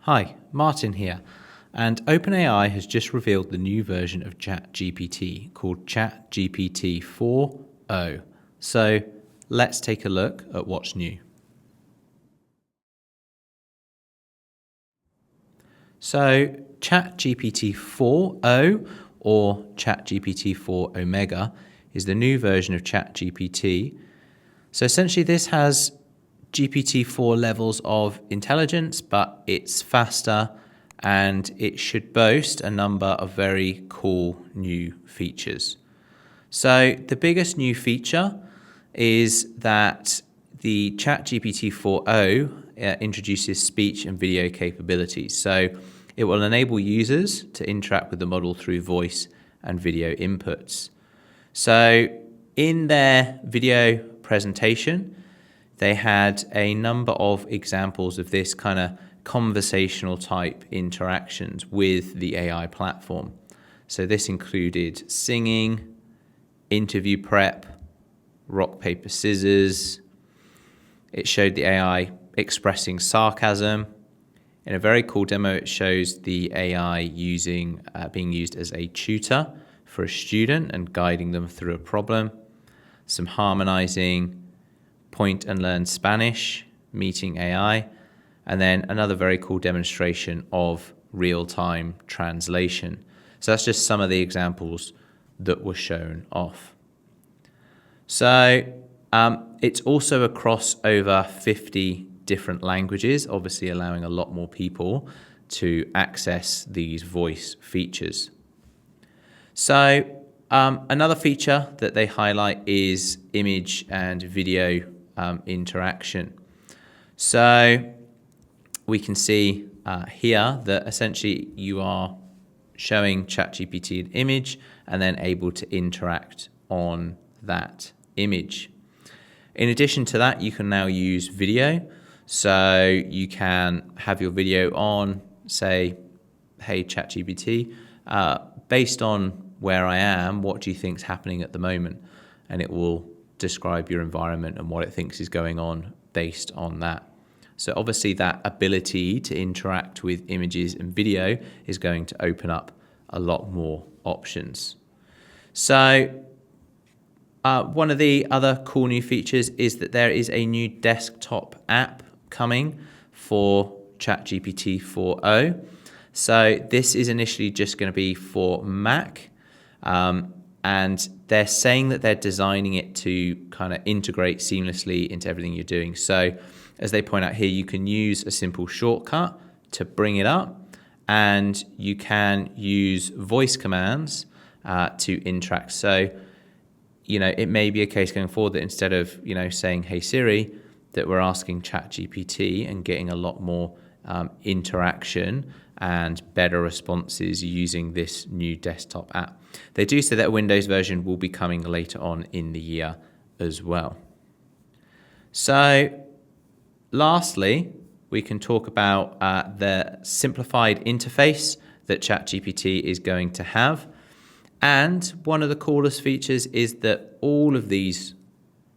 Hi, Martin here, and OpenAI has just revealed the new version of ChatGPT called ChatGPT4o. So let's take a look at what's new. So ChatGPT4o or ChatGPT4 Omega is the new version of ChatGPT. So essentially this has GPT-4 levels of intelligence, but it's faster and it should boast a number of very cool new features. So the biggest new feature is that the ChatGPT4o introduces speech and video capabilities. So it will enable users to interact with the model through voice and video inputs. So in their video presentation, they had a number of examples of this kind of conversational type interactions with the AI platform. So this included singing, interview prep, rock, paper, scissors. It showed the AI expressing sarcasm. In a very cool demo, it shows the AI being used as a tutor for a student and guiding them through a problem. Some harmonizing, point and learn Spanish, meeting AI, and then another very cool demonstration of real-time translation. So that's just some of the examples that were shown off. So it's also across over 50 different languages, obviously allowing a lot more people to access these voice features. So another feature that they highlight is image and video interaction. So we can see here that essentially you are showing ChatGPT an image and then able to interact on that image. In addition to that, you can now use video. So you can have your video on, say, hey ChatGPT, based on where I am, what do you think is happening at the moment? And it will describe your environment and what it thinks is going on based on that. So obviously that ability to interact with images and video is going to open up a lot more options. So one of the other cool new features is that there is a new desktop app coming for ChatGPT4o. So this is initially just going to be for Mac, and they're saying that they're designing it to kind of integrate seamlessly into everything you're doing. So as they point out here, you can use a simple shortcut to bring it up, and you can use voice commands to interact. So, it may be a case going forward that instead of, saying, hey Siri, that we're asking ChatGPT and getting a lot more interaction and better responses using this new desktop app. They do say that a Windows version will be coming later on in the year as well. So lastly, we can talk about the simplified interface that ChatGPT is going to have. And one of the coolest features is that all of these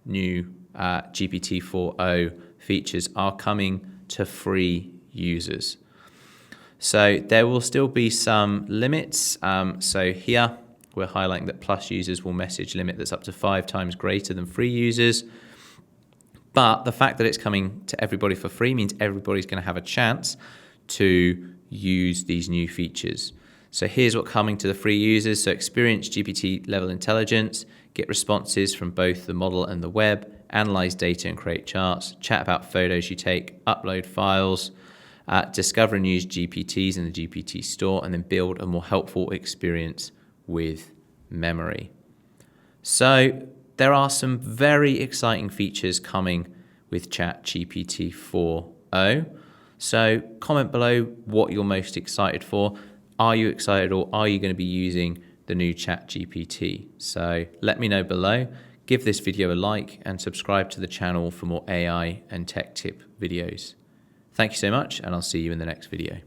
new GPT-4o features are coming to free users. So there will still be some limits. So here we're highlighting that plus users will message limit that's up to 5 times greater than free users. But the fact that it's coming to everybody for free means everybody's going to have a chance to use these new features. So here's what's coming to the free users. So experience GPT level intelligence, get responses from both the model and the web, analyze data and create charts, chat about photos you take, upload files, discover and use GPTs in the GPT store, and then build a more helpful experience with memory. So there are some very exciting features coming with ChatGPT4o. So comment below what you're most excited for. Are you excited, or are you going to be using the new ChatGPT? So let me know below. Give this video a like and subscribe to the channel for more AI and tech tip videos. Thank you so much, and I'll see you in the next video.